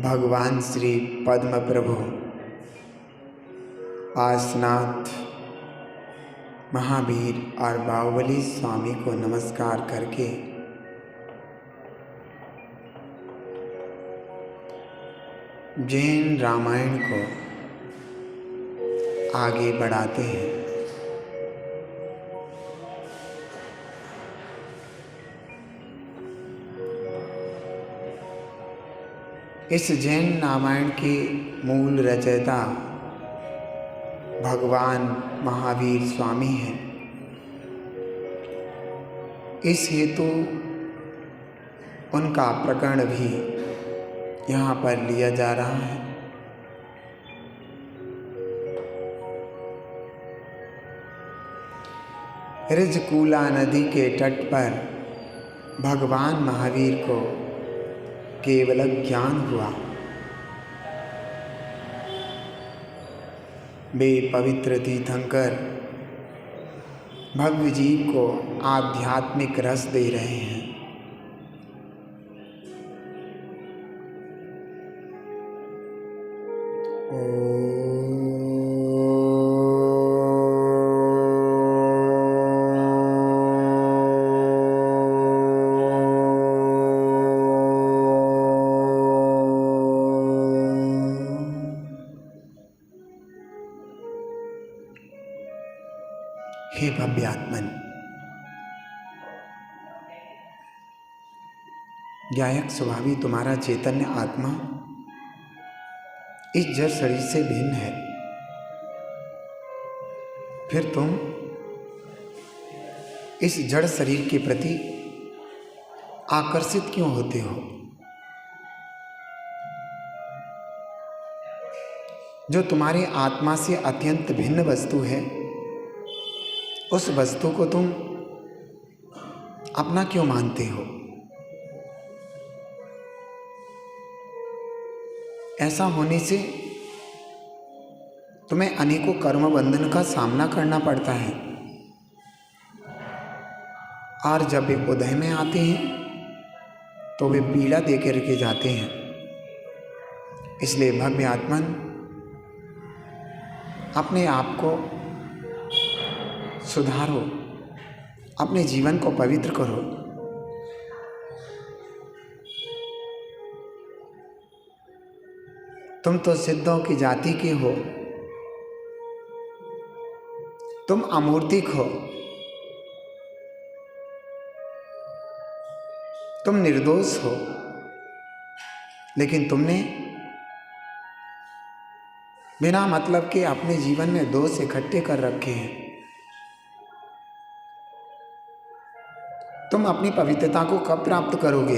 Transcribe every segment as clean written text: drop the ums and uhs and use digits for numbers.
भगवान श्री पद्म प्रभु पार्श्वनाथ महावीर और बाहुबली स्वामी को नमस्कार करके जैन रामायण को आगे बढ़ाते हैं। इस जैन रामायण के मूल रचयिता भगवान महावीर स्वामी हैं। इस हेतु उनका प्रकरण भी यहाँ पर लिया जा रहा है। ऋजकूला नदी के तट पर भगवान महावीर को केवल ज्ञान हुआ। वे पवित्र तीर्थंकर भव्य जीव को आध्यात्मिक रस दे रहे हैं। हे भव्य आत्मन, ज्ञायक स्वभावी तुम्हारा चैतन्य आत्मा इस जड़ शरीर से भिन्न है, फिर तुम इस जड़ शरीर के प्रति आकर्षित क्यों होते हो? जो तुम्हारी आत्मा से अत्यंत भिन्न वस्तु है, उस वस्तु को तुम अपना क्यों मानते हो? ऐसा होने से तुम्हें अनेकों कर्म बंधन का सामना करना पड़ता है, और जब वे उदय में आते हैं तो वे पीड़ा देकर के जाते हैं। इसलिए भव्य आत्मन, अपने आप को सुधारो, अपने जीवन को पवित्र करो। तुम तो सिद्धों की जाति के हो, तुम अमूर्तिक हो, तुम निर्दोष हो, लेकिन तुमने बिना मतलब के अपने जीवन में दोष इकट्ठे कर रखे हैं। तुम अपनी पवित्रता को कब प्राप्त करोगे?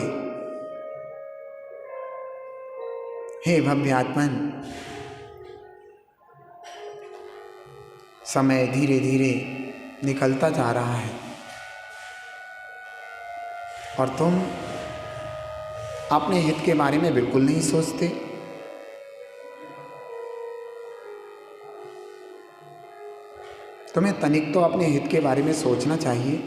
हे भव्य आत्मन, समय धीरे धीरे निकलता जा रहा है और तुम अपने हित के बारे में बिल्कुल नहीं सोचते। तुम्हें तनिक तो अपने हित के बारे में सोचना चाहिए।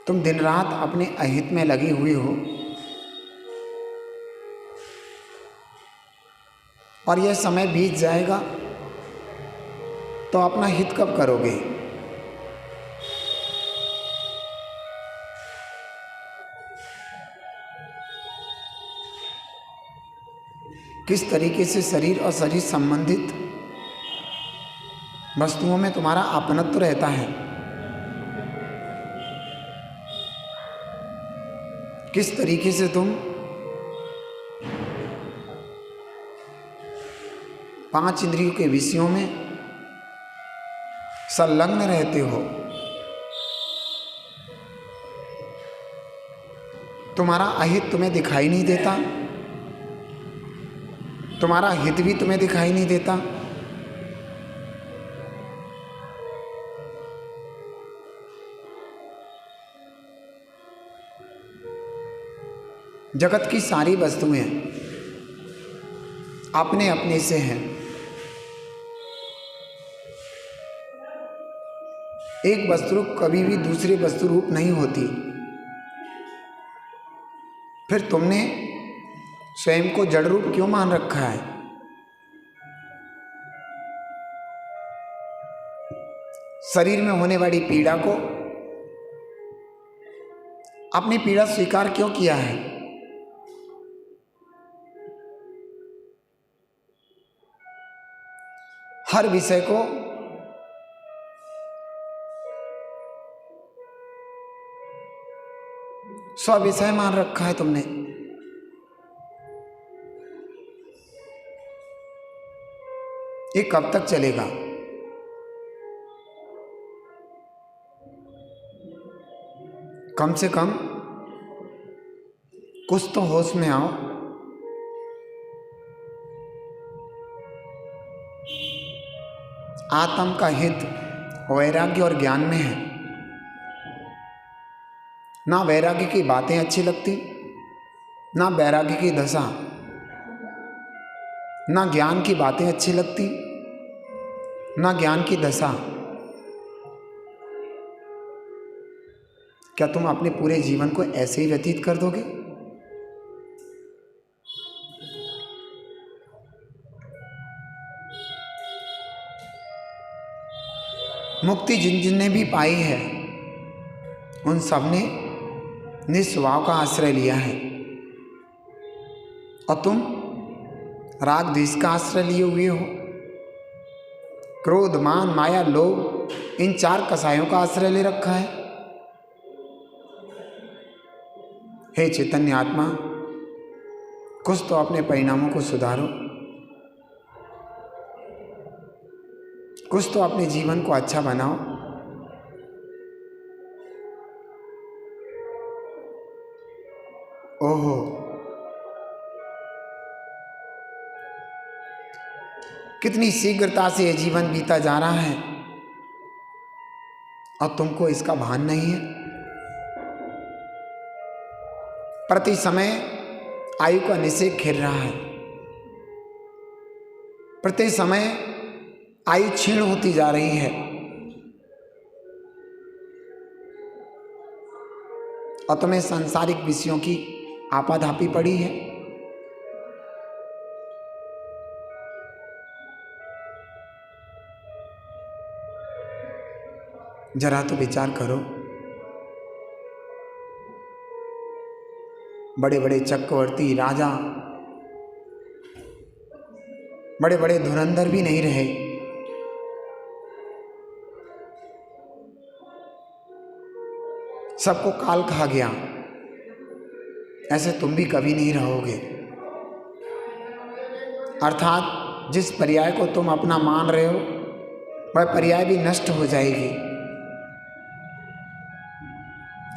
तुम दिन रात अपने अहित में लगे हुए हो, और यह समय बीत जाएगा तो अपना हित कब करोगे? किस तरीके से शरीर और शरीर संबंधित वस्तुओं में तुम्हारा अपनत्व रहता है? किस तरीके से तुम 5 इंद्रियों के विषयों में संलग्न रहते हो? तुम्हारा अहित तुम्हें दिखाई नहीं देता, तुम्हारा हित भी तुम्हें दिखाई नहीं देता। जगत की सारी वस्तुएं अपने अपने से हैं। एक वस्तु कभी भी दूसरे वस्तु रूप नहीं होती। फिर तुमने स्वयं को जड़ रूप क्यों मान रखा है? शरीर में होने वाली पीड़ा को, अपनी पीड़ा स्वीकार क्यों किया है? हर विषय को स्व विषय मान रखा है तुमने। ये कब तक चलेगा? कम से कम कुछ तो होश में आओ। आत्म का हित वैराग्य और ज्ञान में है। ना वैराग्य की बातें अच्छी लगती, ना वैराग्य की दशा, ना ज्ञान की बातें अच्छी लगती, ना ज्ञान की दशा। क्या तुम अपने पूरे जीवन को ऐसे ही व्यतीत कर दोगे? मुक्ति जिन जिन ने भी पाई है, उन सब ने निस्वभाव का आश्रय लिया है, और तुम राग द्वेष का आश्रय लिए हुए हो। क्रोध, मान, माया, लोभ, इन 4 कसायों का आश्रय ले रखा है। हे चैतन्य आत्मा, कुछ तो अपने परिणामों को सुधारो, कुछ तो अपने जीवन को अच्छा बनाओ। ओहो, कितनी शीघ्रता से ये जीवन बीता जा रहा है और तुमको इसका भान नहीं है। प्रति समय आयु का निषेध खेल रहा है, प्रति समय आयु क्षीण होती जा रही है, और तुम्हें सांसारिक विषयों की आपाधापी पड़ी है। जरा तो विचार करो, बड़े बड़े चक्रवर्ती राजा, बड़े बड़े धुरंधर भी नहीं रहे, सबको काल खा गया। ऐसे तुम भी कभी नहीं रहोगे। अर्थात जिस पर्याय को तुम अपना मान रहे हो, वह पर्याय भी नष्ट हो जाएगी।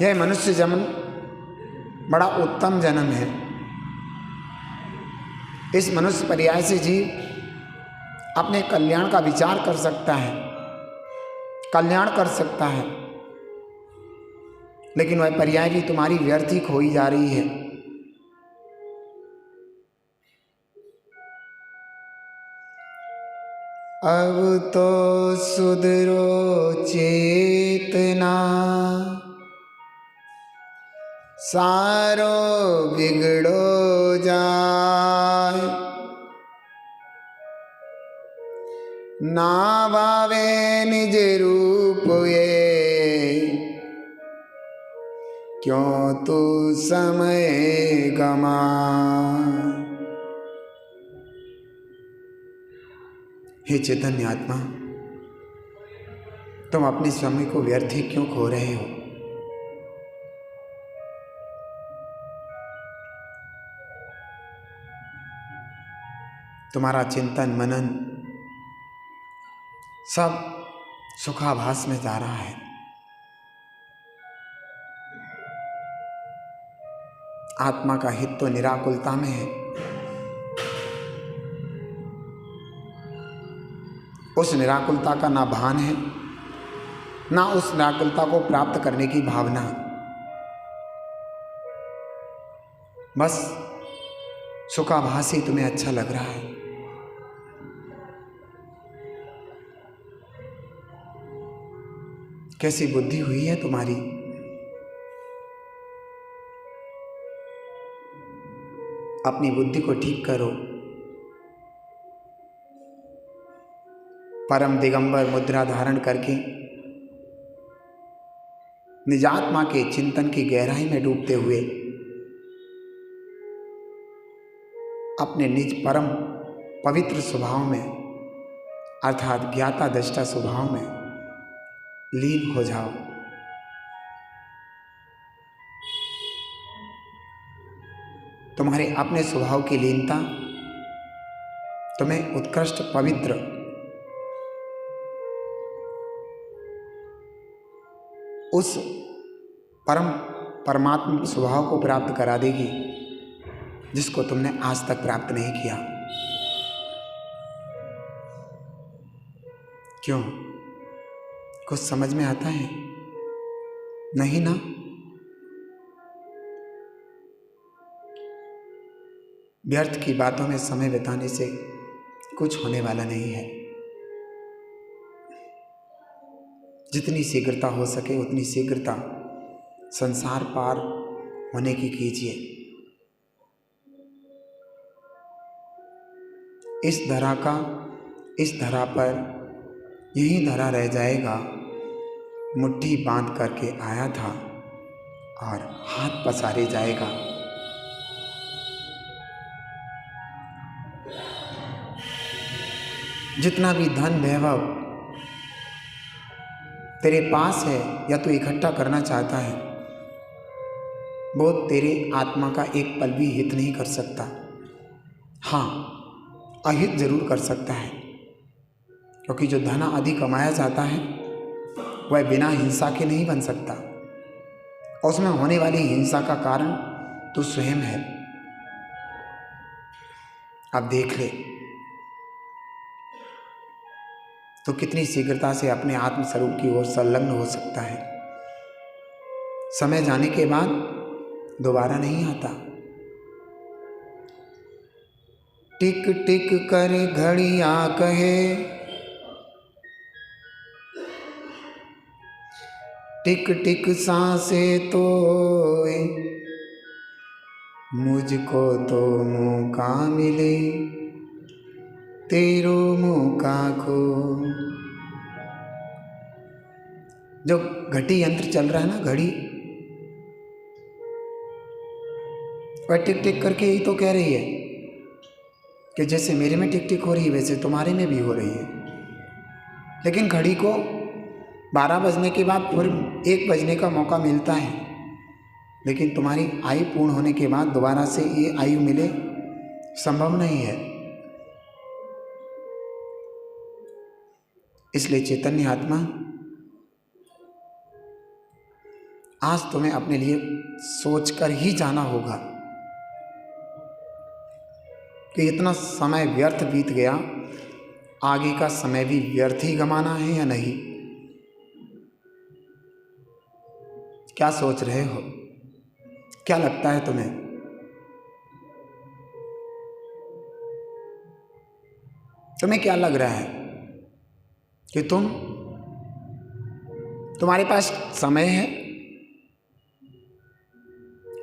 यह मनुष्य जन्म बड़ा उत्तम जन्म है। इस मनुष्य पर्याय से जीव अपने कल्याण का विचार कर सकता है, कल्याण कर सकता है, लेकिन वह पर्याय भी तुम्हारी व्यर्थ ही खोई जा रही है। अब तो सुधरो चेतना, सारो बिगड़ो जाए, ना भावे निज रूप ये, क्यों तू समय गमाए। हे चैतन्य आत्मा, तुम अपने समय को व्यर्थ ही क्यों खो रहे हो? तुम्हारा चिंतन मनन सब सुखाभास में जा रहा है। आत्मा का हित तो निराकुलता में है। उस निराकुलता का ना भान है, ना उस निराकुलता को प्राप्त करने की भावना। बस सुखाभास ही तुम्हें अच्छा लग रहा है। कैसी बुद्धि हुई है तुम्हारी? अपनी बुद्धि को ठीक करो। परम दिगंबर मुद्रा धारण करके निजात्मा के चिंतन की गहराई में डूबते हुए अपने निज परम पवित्र स्वभाव में अर्थात ज्ञाता दृष्टा स्वभाव में लीन हो जाओ। तुम्हारे अपने स्वभाव की लीनता तुम्हें उत्कृष्ट पवित्र उस परम परमात्मा स्वभाव को प्राप्त करा देगी जिसको तुमने आज तक प्राप्त नहीं किया। क्यों? कुछ समझ में आता है? नहीं ना? व्यर्थ की बातों में समय बिताने से कुछ होने वाला नहीं है। जितनी शीघ्रता हो सके उतनी शीघ्रता संसार पार होने की कीजिए। इस धरा पर यही धरा रह जाएगा। मुट्ठी बांध करके आया था और हाथ पसारे जाएगा। जितना भी धन वैभव तेरे पास है या तू इकट्ठा करना चाहता है, वो तेरे आत्मा का एक पल भी हित नहीं कर सकता। हाँ, अहित जरूर कर सकता है, क्योंकि जो धन आदि कमाया जाता है वह बिना हिंसा के नहीं बन सकता। और उसमें होने वाली हिंसा का कारण तू स्वयं है। अब देख ले तो कितनी शीघ्रता से अपने आत्म स्वरूप की ओर संलग्न हो सकता है। समय जाने के बाद दोबारा नहीं आता। टिक टिक कर घड़ियां कहे, टिक टिक सांसें तो मुझको तो मौका मिले तेरो मौका खो। जो घटी यंत्र चल रहा है ना, घड़ी, वह टिक टिक करके ही तो कह रही है कि जैसे मेरे में टिक टिक हो रही है वैसे तुम्हारे में भी हो रही है। लेकिन घड़ी को 12 बजने के बाद फिर 1 बजने का मौका मिलता है, लेकिन तुम्हारी आयु पूर्ण होने के बाद दोबारा से ये आयु मिले संभव नहीं है। इसलिए चैतन्य आत्मा, आज तुम्हें अपने लिए सोचकर ही जाना होगा कि इतना समय व्यर्थ बीत गया, आगे का समय भी व्यर्थ ही गंवाना है या नहीं। क्या सोच रहे हो? क्या लगता है तुम्हें? तुम्हें क्या लग रहा है कि तुम्हारे पास समय है?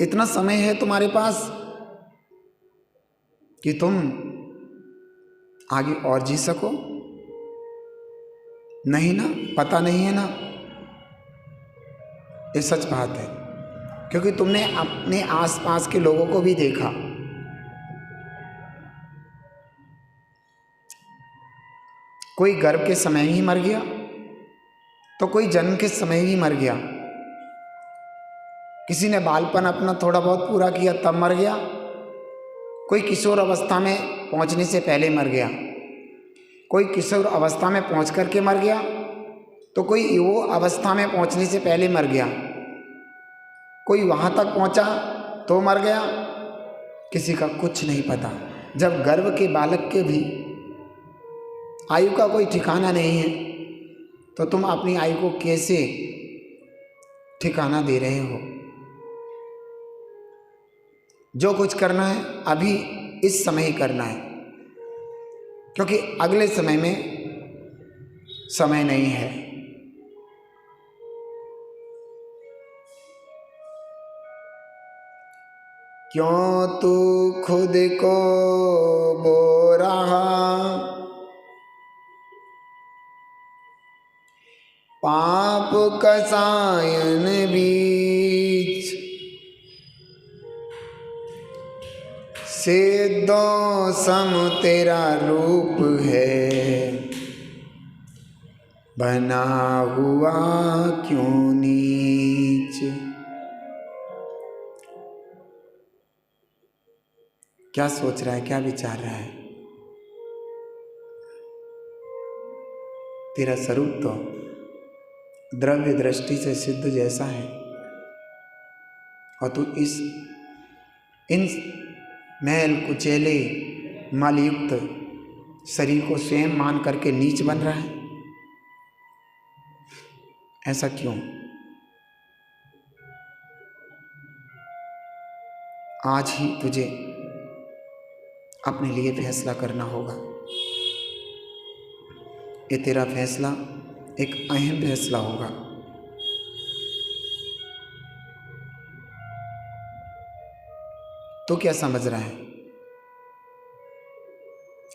इतना समय है तुम्हारे पास कि तुम आगे और जी सको? नहीं ना? पता नहीं है ना? ये सच बात है, क्योंकि तुमने अपने आसपास के लोगों को भी देखा। कोई गर्भ के समय ही मर गया, तो कोई जन्म के समय ही मर गया। किसी ने बालपन अपना थोड़ा बहुत पूरा किया तब मर गया, कोई किशोर अवस्था में पहुंचने से पहले मर गया, कोई किशोर अवस्था में पहुंच करके मर गया, तो कोई युवा अवस्था में पहुंचने से पहले मर गया, कोई वहां तक पहुंचा तो मर गया। किसी का कुछ नहीं पता। जब गर्भ के बालक के भी आयु का कोई ठिकाना नहीं है, तो तुम अपनी आयु को कैसे ठिकाना दे रहे हो? जो कुछ करना है अभी इस समय ही करना है, क्योंकि अगले समय में समय नहीं है। क्यों तू खुद को बो रहा, पाप का सायन बीच सिद्धों सम तेरा रूप है, बना हुआ क्यों नीच। क्या सोच रहा है, क्या विचार रहा है? तेरा स्वरूप तो द्रव्य दृष्टि से सिद्ध जैसा है, और तू इन मैल कुचैले मलयुक्त शरीर को स्वयं मान करके नीच बन रहा है। ऐसा क्यों? आज ही तुझे अपने लिए फैसला करना होगा। ये तेरा फैसला एक अहम फैसला होगा। तो क्या समझ रहा है?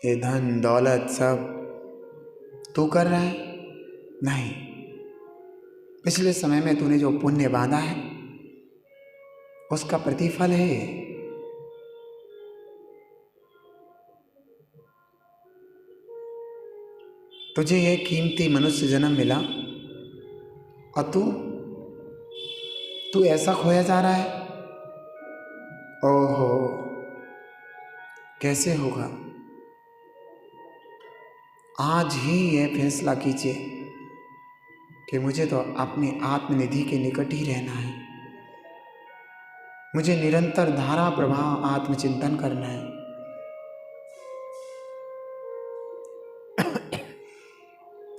ये धन दौलत सब तू कर रहा है? नहीं, पिछले समय में तूने जो पुण्य बांधा है उसका प्रतिफल है ये। तुझे ये कीमती मनुष्य जन्म मिला और तू ऐसा खोया जा रहा है। ओहो, कैसे होगा? आज ही यह फैसला कीजिए कि मुझे तो अपनी आत्मनिधि के निकट ही रहना है। मुझे निरंतर धारा प्रवाह आत्मचिंतन करना है।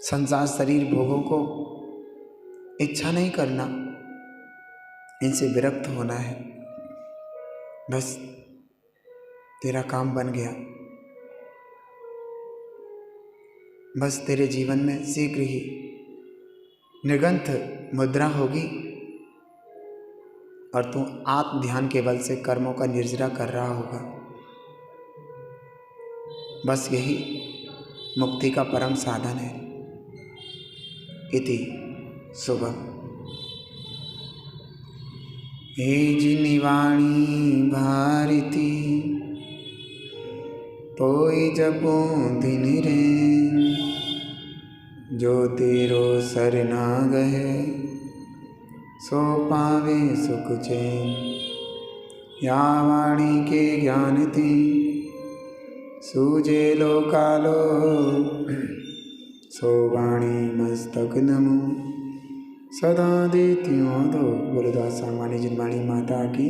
संसार शरीर भोगों को इच्छा नहीं करना, इनसे विरक्त होना है। बस तेरा काम बन गया। बस तेरे जीवन में शीघ्र ही निर्गंथ मुद्रा होगी और तू आत्म ध्यान के बल से कर्मों का निर्जरा कर रहा होगा। बस यही मुक्ति का परम साधन है। इति शुभम। हे जिनिवाणी भारती पोई जपो दिन रे, जो तेरो सरना गहे सो पावे सुख चैन। या वाणी के ज्ञान थी सूझे लो कालो, सो वाणी मस्तक नमो सदा देती दो। बोलो दास वाणी जिनवाणी माता की।